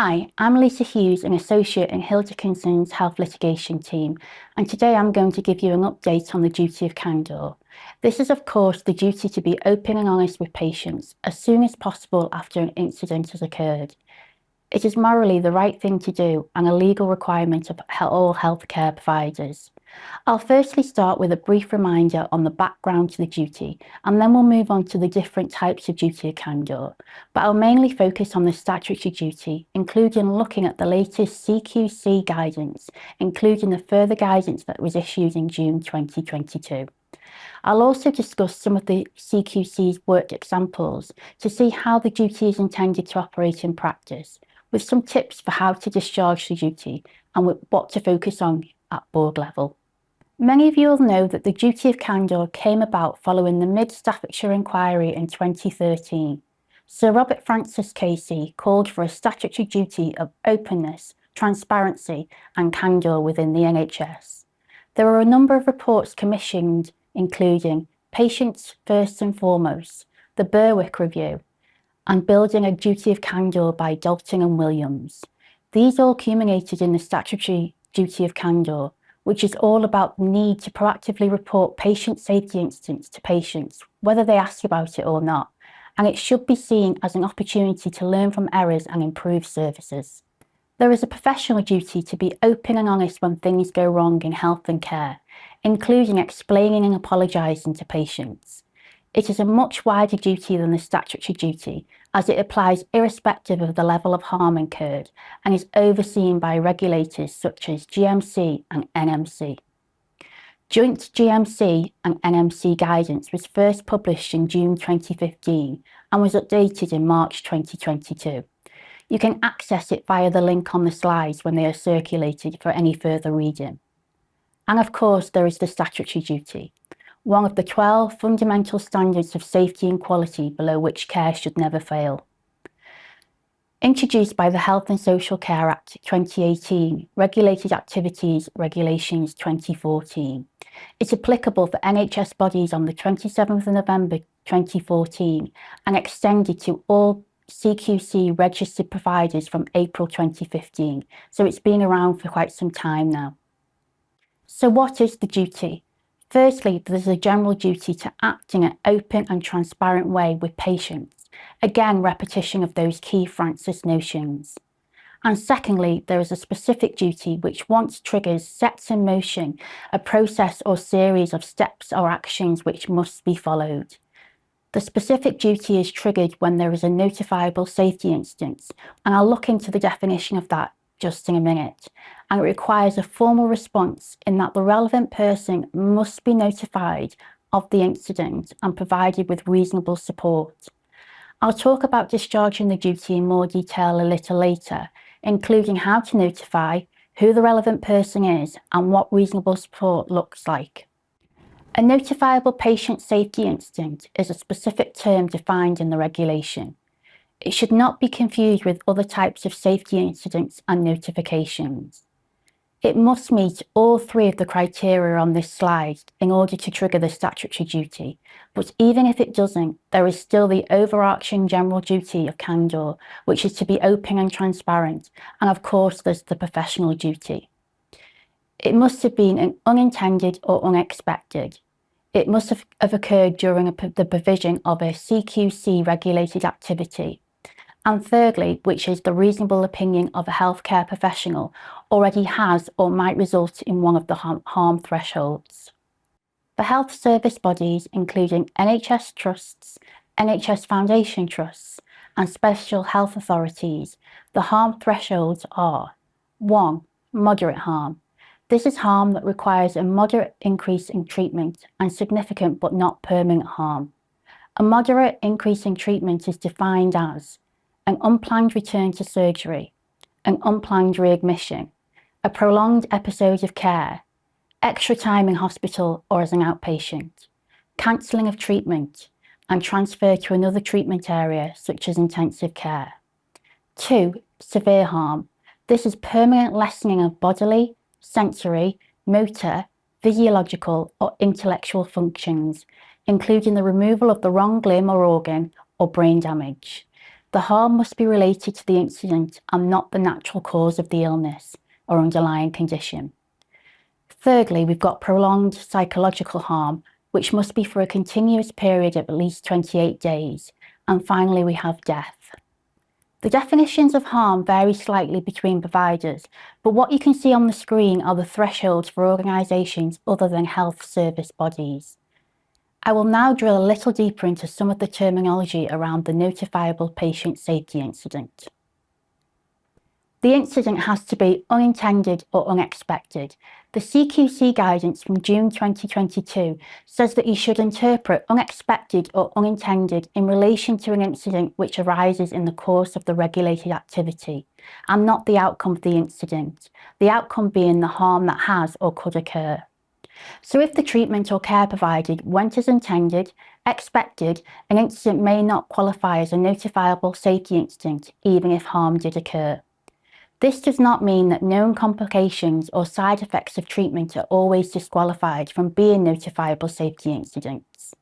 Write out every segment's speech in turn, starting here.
Hi, I'm Lisa Hughes, an associate in Hill Dickinson's health litigation team, and today I'm going to give you an update on the duty of candour. This is, of course, the duty to be open and honest with patients as soon as possible after an incident has occurred. It is morally the right thing to do and a legal requirement of all healthcare providers. I'll firstly start with a brief reminder on the background to the duty, and then we'll move on to the different types of duty of candour. But I'll mainly focus on the statutory duty, including looking at the latest CQC guidance, including the further guidance that was issued in June 2022. I'll also discuss some of the CQC's worked examples to see how the duty is intended to operate in practice, with some tips for how to discharge the duty and what to focus on at board level. Many of you will know that the duty of candour came about following the Mid-Staffordshire inquiry in 2013. Sir Robert Francis Casey called for a statutory duty of openness, transparency and candour within the NHS. There are a number of reports commissioned, including Patients First and Foremost, the Berwick Review, and Building a Duty of Candour by Dalton and Williams. These all culminated in the statutory duty of candour, which is all about the need to proactively report patient safety incidents to patients, whether they ask about it or not, and it should be seen as an opportunity to learn from errors and improve services. There is a professional duty to be open and honest when things go wrong in health and care, including explaining and apologising to patients. It is a much wider duty than the statutory duty, as it applies irrespective of the level of harm incurred and is overseen by regulators such as GMC and NMC. Joint GMC and NMC guidance was first published in June 2015 and was updated in March 2022. You can access it via the link on the slides when they are circulated for any further reading. And of course, there is the statutory duty, one of the 12 fundamental standards of safety and quality below which care should never fail. Introduced by the Health and Social Care Act 2018, Regulated Activities Regulations 2014. It's applicable for NHS bodies on the 27th of November 2014 and extended to all CQC registered providers from April 2015, so it's been around for quite some time now. So what is the duty? Firstly, there's a general duty to act in an open and transparent way with patients. Again, repetition of those key Francis notions. And secondly, there is a specific duty which, once triggers, sets in motion a process or series of steps or actions which must be followed. The specific duty is triggered when there is a notifiable safety incident, and I'll look into the definition of that just in a minute, and it requires a formal response in that the relevant person must be notified of the incident and provided with reasonable support. I'll talk about discharging the duty in more detail a little later, including how to notify, who the relevant person is, and what reasonable support looks like. A notifiable patient safety incident is a specific term defined in the regulation. It should not be confused with other types of safety incidents and notifications. It must meet all three of the criteria on this slide in order to trigger the statutory duty, but even if it doesn't, there is still the overarching general duty of candour, which is to be open and transparent, and of course there's the professional duty. It must have been unintended or unexpected. It must have occurred during the provision of a CQC regulated activity. And thirdly, which is the reasonable opinion of a healthcare professional, already has or might result in one of the harm thresholds. For health service bodies, including NHS trusts, NHS Foundation trusts, and special health authorities, the harm thresholds are 1. Moderate harm. This is harm that requires a moderate increase in treatment and significant but not permanent harm. A moderate increase in treatment is defined as an unplanned return to surgery, an unplanned readmission, a prolonged episode of care, extra time in hospital or as an outpatient, cancelling of treatment, and transfer to another treatment area such as intensive care. 2. Severe harm. This is permanent lessening of bodily, sensory, motor, physiological or intellectual functions, including the removal of the wrong limb or organ or brain damage. The harm must be related to the incident and not the natural cause of the illness or underlying condition. Thirdly, we've got prolonged psychological harm, which must be for a continuous period of at least 28 days. And finally, we have death. The definitions of harm vary slightly between providers, but what you can see on the screen are the thresholds for organisations other than health service bodies. I will now drill a little deeper into some of the terminology around the notifiable patient safety incident. The incident has to be unintended or unexpected. The CQC guidance from June 2022 says that you should interpret unexpected or unintended in relation to an incident which arises in the course of the regulated activity, and not the outcome of the incident, the outcome being the harm that has or could occur. So if the treatment or care provided went as intended, expected, an incident may not qualify as a notifiable safety incident, even if harm did occur. This does not mean that known complications or side effects of treatment are always disqualified from being notifiable safety incidents.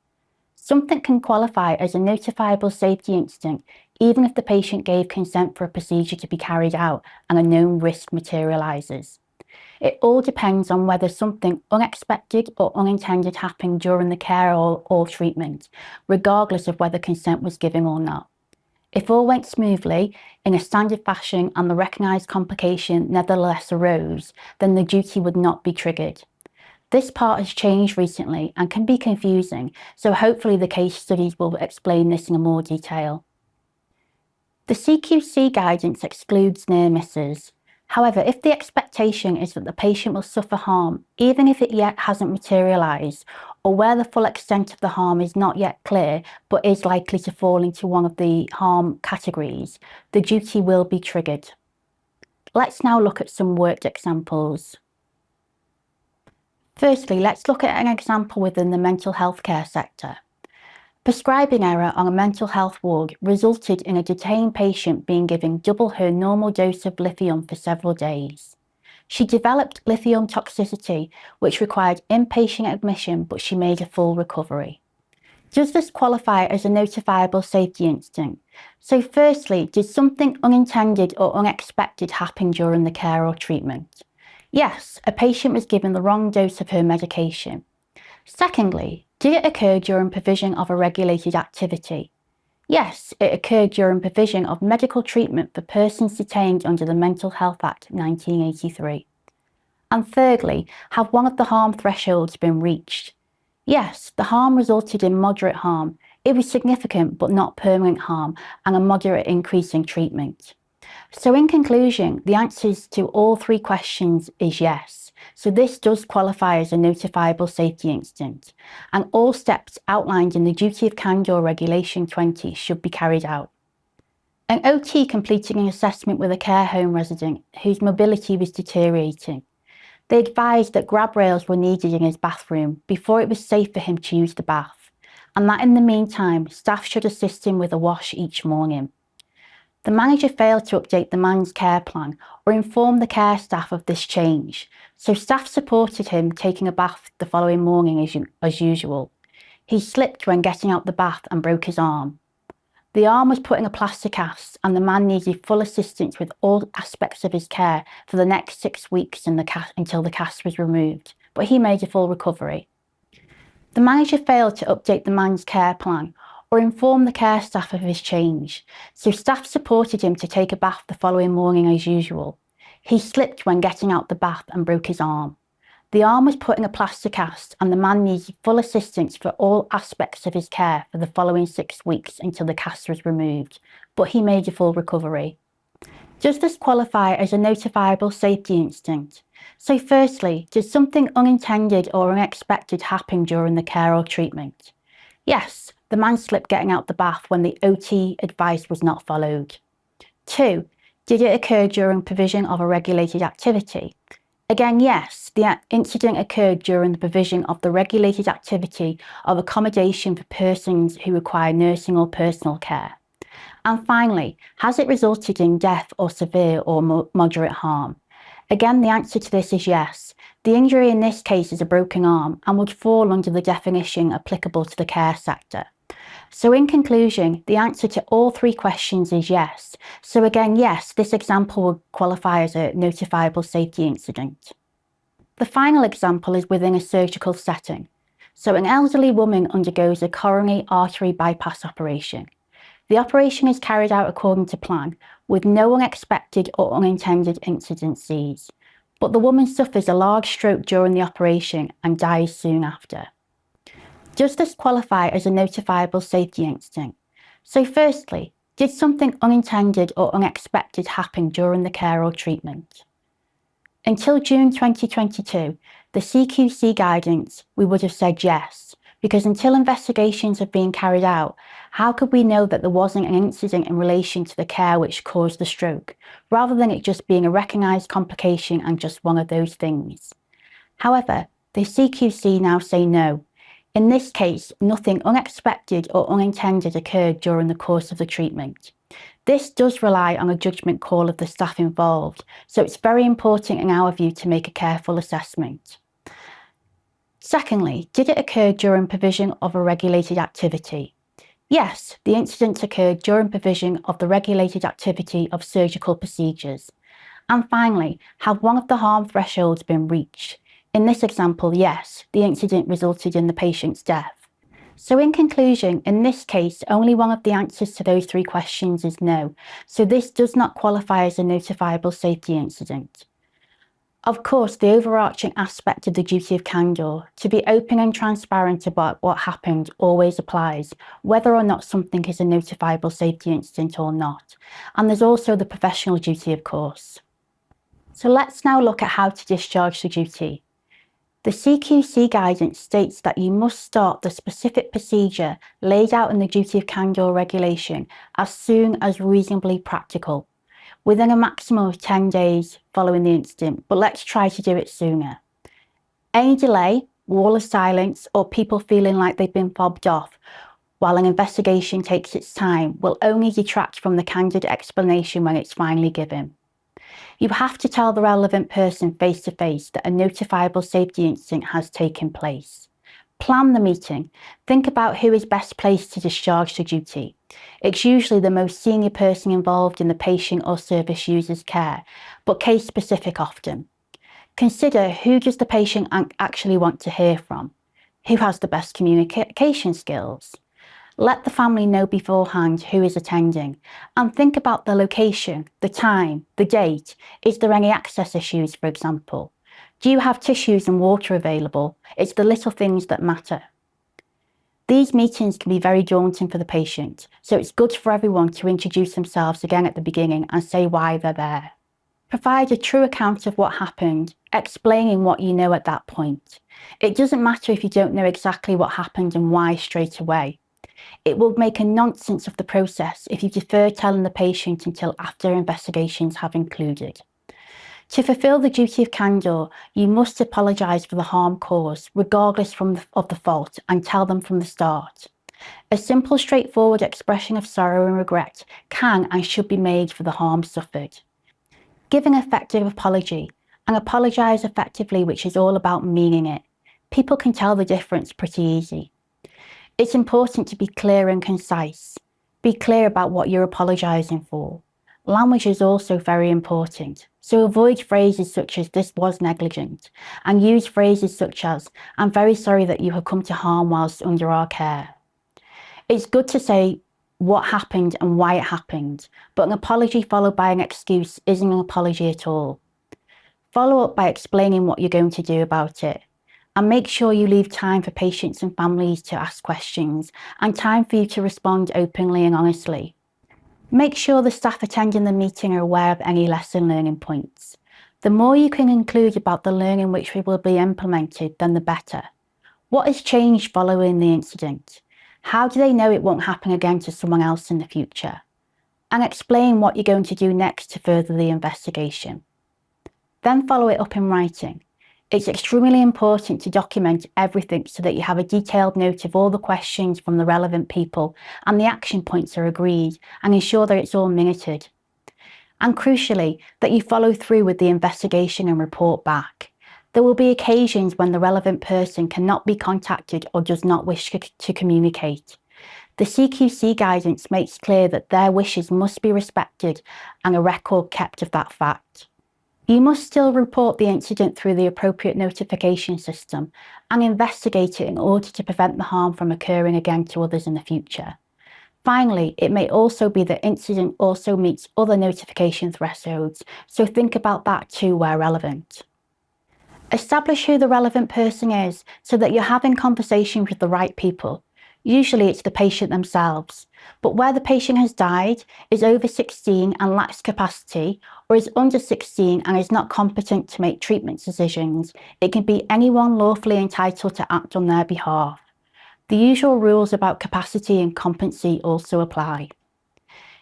Something can qualify as a notifiable safety incident even if the patient gave consent for a procedure to be carried out and a known risk materialises. It all depends on whether something unexpected or unintended happened during the care or treatment, regardless of whether consent was given or not. If all went smoothly, in a standard fashion, and the recognised complication nevertheless arose, then the duty would not be triggered. This part has changed recently and can be confusing, so hopefully the case studies will explain this in more detail. The CQC guidance excludes near misses. However, if the expectation is that the patient will suffer harm, even if it yet hasn't materialised, or where the full extent of the harm is not yet clear, but is likely to fall into one of the harm categories, the duty will be triggered. Let's now look at some worked examples. Firstly, let's look at an example within the mental health care sector. Prescribing error on a mental health ward resulted in a detained patient being given double her normal dose of lithium for several days. She developed lithium toxicity, which required inpatient admission, but she made a full recovery. Does this qualify as a notifiable safety incident? So firstly, did something unintended or unexpected happen during the care or treatment? Yes, a patient was given the wrong dose of her medication. Secondly, did it occur during provision of a regulated activity? Yes, it occurred during provision of medical treatment for persons detained under the Mental Health Act 1983. And thirdly, have one of the harm thresholds been reached? Yes, the harm resulted in moderate harm. It was significant but not permanent harm and a moderate increase in treatment. So in conclusion, the answers to all three questions is yes. So this does qualify as a notifiable safety incident, and all steps outlined in the Duty of Candour Regulation 20 should be carried out. An OT completing an assessment with a care home resident whose mobility was deteriorating. They advised that grab rails were needed in his bathroom before it was safe for him to use the bath, and that in the meantime, staff should assist him with a wash each morning. The manager failed to update the man's care plan or inform the care staff of this change, so staff supported him taking a bath the following morning as usual. He slipped when getting out the bath and broke his arm. The arm was put in a plaster cast and the man needed full assistance with all aspects of his care for the next 6 weeks until the cast was removed, but he made a full recovery. The manager failed to update the man's care plan or inform the care staff of his change, so staff supported him to take a bath the following morning as usual. He slipped when getting out the bath and broke his arm. The arm was put in a plaster cast and the man needed full assistance for all aspects of his care for the following 6 weeks until the cast was removed, but he made a full recovery. Does this qualify as a notifiable safety incident? So firstly, did something unintended or unexpected happen during the care or treatment? Yes, the man slipped getting out the bath when the OT advice was not followed. 2. Did it occur during provision of a regulated activity? Again, yes, the incident occurred during the provision of the regulated activity of accommodation for persons who require nursing or personal care. And finally, has it resulted in death or severe or moderate harm? Again, the answer to this is yes. The injury in this case is a broken arm and would fall under the definition applicable to the care sector. So in conclusion, the answer to all three questions is yes. So again, yes, this example would qualify as a notifiable safety incident. The final example is within a surgical setting. So an elderly woman undergoes a coronary artery bypass operation. The operation is carried out according to plan, with no unexpected or unintended incidences. But the woman suffers a large stroke during the operation and dies soon after. Does this qualify as a notifiable safety incident? So firstly, did something unintended or unexpected happen during the care or treatment? Until June 2022, the CQC guidance, we would have said yes, because until investigations have been carried out, how could we know that there wasn't an incident in relation to the care which caused the stroke, rather than it just being a recognised complication and just one of those things? However, the CQC now say no. In this case, nothing unexpected or unintended occurred during the course of the treatment. This does rely on a judgment call of the staff involved, so it's very important in our view to make a careful assessment. Secondly, did it occur during provision of a regulated activity? Yes, the incident occurred during provision of the regulated activity of surgical procedures. And finally, have one of the harm thresholds been reached? In this example, yes, the incident resulted in the patient's death. So in conclusion, in this case, only one of the answers to those three questions is no. So this does not qualify as a notifiable safety incident. Of course, the overarching aspect of the duty of candour, to be open and transparent about what happened, always applies, whether or not something is a notifiable safety incident or not. And there's also the professional duty, of course. So let's now look at how to discharge the duty. The CQC guidance states that you must start the specific procedure laid out in the Duty of Candour regulation as soon as reasonably practical, within a maximum of 10 days following the incident, but let's try to do it sooner. Any delay, wall of silence, or people feeling like they've been fobbed off while an investigation takes its time will only detract from the candid explanation when it's finally given. You have to tell the relevant person face to face that a notifiable safety incident has taken place. Plan the meeting. Think about who is best placed to discharge the duty. It's usually the most senior person involved in the patient or service user's care, but case specific often. Consider who does the patient actually want to hear from? Who has the best communication skills? Let the family know beforehand who is attending, and think about the location, the time, the date. Is there any access issues, for example? Do you have tissues and water available? It's the little things that matter. These meetings can be very daunting for the patient, so it's good for everyone to introduce themselves again at the beginning and say why they're there. Provide a true account of what happened, explaining what you know at that point. It doesn't matter if you don't know exactly what happened and why straight away. It will make a nonsense of the process if you defer telling the patient until after investigations have concluded. To fulfil the duty of candour, you must apologise for the harm caused, regardless of the fault, and tell them from the start. A simple, straightforward expression of sorrow and regret can and should be made for the harm suffered. Give an effective apology, and apologise effectively, which is all about meaning it. People can tell the difference pretty easy. It's important to be clear and concise. Be clear about what you're apologising for. Language is also very important, so avoid phrases such as "this was negligent" and use phrases such as "I'm very sorry that you have come to harm whilst under our care." It's good to say what happened and why it happened, but an apology followed by an excuse isn't an apology at all. Follow up by explaining what you're going to do about it. And make sure you leave time for patients and families to ask questions and time for you to respond openly and honestly. Make sure the staff attending the meeting are aware of any lesson learning points. The more you can include about the learning which will be implemented, then the better. What has changed following the incident? How do they know it won't happen again to someone else in the future? And explain what you're going to do next to further the investigation. Then follow it up in writing. It's extremely important to document everything so that you have a detailed note of all the questions from the relevant people and the action points are agreed, and ensure that it's all minuted. And crucially, that you follow through with the investigation and report back. There will be occasions when the relevant person cannot be contacted or does not wish to communicate. The CQC guidance makes clear that their wishes must be respected and a record kept of that fact. You must still report the incident through the appropriate notification system and investigate it in order to prevent the harm from occurring again to others in the future. Finally, it may also be that incident also meets other notification thresholds, so think about that too where relevant. Establish who the relevant person is so that you're having conversations with the right people. Usually it's the patient themselves, but where the patient has died, is over 16 and lacks capacity, or is under 16 and is not competent to make treatment decisions, it can be anyone lawfully entitled to act on their behalf. The usual rules about capacity and competency also apply.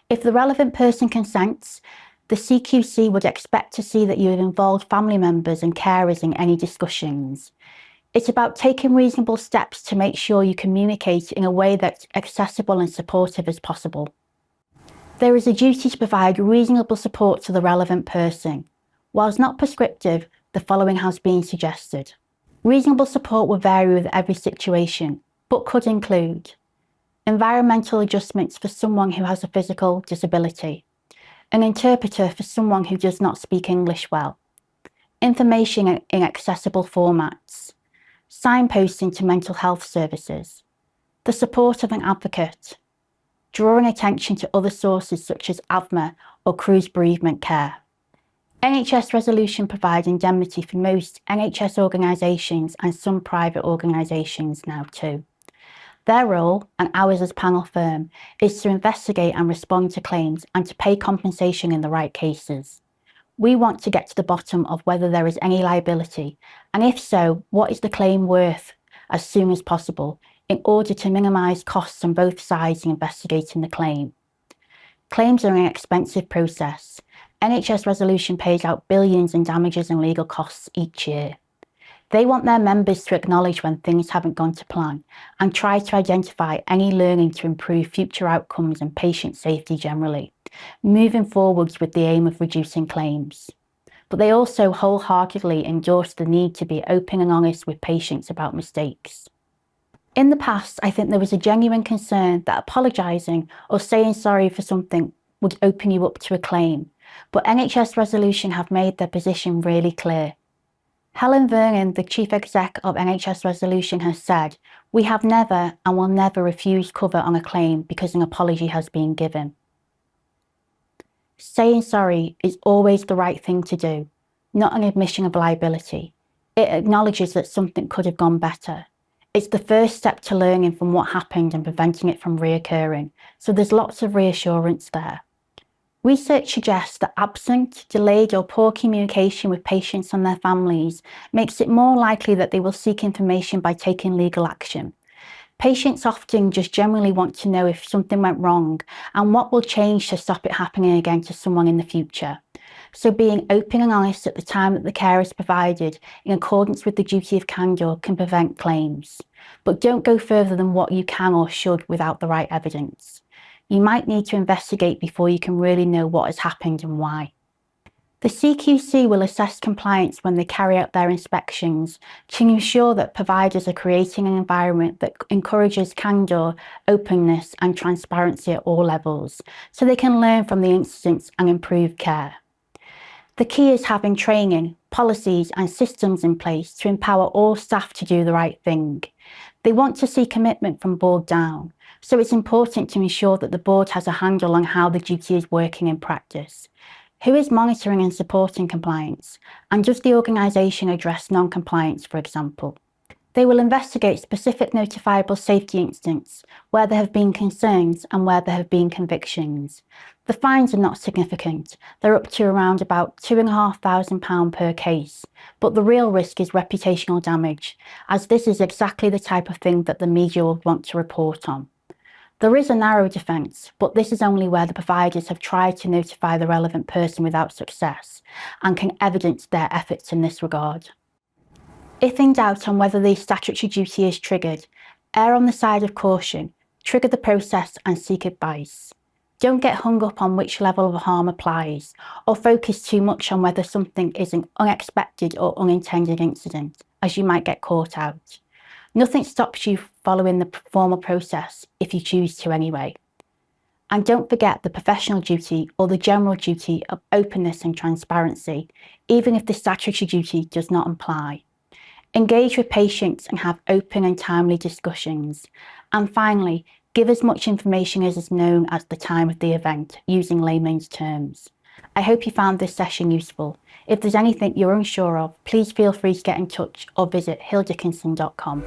If the relevant person consents, the CQC would expect to see that you have involved family members and carers in any discussions. It's about taking reasonable steps to make sure you communicate in a way that's accessible and supportive as possible. There is a duty to provide reasonable support to the relevant person. Whilst not prescriptive, the following has been suggested. Reasonable support will vary with every situation, but could include environmental adjustments for someone who has a physical disability, an interpreter for someone who does not speak English well, information in accessible formats, signposting to mental health services, the support of an advocate, drawing attention to other sources such as AVMA or cruise bereavement care. NHS resolution provides indemnity for most NHS organisations and some private organisations now too. Their role, and ours as panel firm, is to investigate and respond to claims and to pay compensation in the right cases. We want to get to the bottom of whether there is any liability, and if so, what is the claim worth as soon as possible in order to minimise costs on both sides in investigating the claim. Claims are an expensive process. NHS resolution pays out billions in damages and legal costs each year. They want their members to acknowledge when things haven't gone to plan and try to identify any learning to improve future outcomes and patient safety generally, moving forwards with the aim of reducing claims. But they also wholeheartedly endorse the need to be open and honest with patients about mistakes. In the past, I think there was a genuine concern that apologising or saying sorry for something would open you up to a claim, but NHS resolution have made their position really clear. Helen Vernon, the Chief Exec of NHS Resolution, has said, "We have never and will never refuse cover on a claim because an apology has been given." Saying sorry is always the right thing to do, not an admission of liability. It acknowledges that something could have gone better. It's the first step to learning from what happened and preventing it from reoccurring, so there's lots of reassurance there. Research suggests that absent, delayed or poor communication with patients and their families makes it more likely that they will seek information by taking legal action. Patients often just generally want to know if something went wrong and what will change to stop it happening again to someone in the future. So being open and honest at the time that the care is provided in accordance with the duty of candour can prevent claims. But don't go further than what you can or should without the right evidence. You might need to investigate before you can really know what has happened and why. The CQC will assess compliance when they carry out their inspections to ensure that providers are creating an environment that encourages candour, openness and transparency at all levels, so they can learn from the incidents and improve care. The key is having training, policies and systems in place to empower all staff to do the right thing. They want to see commitment from board down, so it's important to ensure that the board has a handle on how the duty is working in practice. Who is monitoring and supporting compliance? And does the organisation address non-compliance, for example? They will investigate specific notifiable safety incidents where there have been concerns and where there have been convictions. The fines are not significant. They're up to around about £2,500 per case, but the real risk is reputational damage, as this is exactly the type of thing that the media will want to report on. There is a narrow defence, but this is only where the providers have tried to notify the relevant person without success and can evidence their efforts in this regard. If in doubt on whether the statutory duty is triggered, err on the side of caution, trigger the process and seek advice. Don't get hung up on which level of harm applies, or focus too much on whether something is an unexpected or unintended incident, as you might get caught out. Nothing stops you following the formal process if you choose to anyway. And don't forget the professional duty or the general duty of openness and transparency, even if the statutory duty does not apply. Engage with patients and have open and timely discussions. And finally, give as much information as is known at the time of the event, using layman's terms. I hope you found this session useful. If there's anything you're unsure of, please feel free to get in touch or visit hilldickinson.com.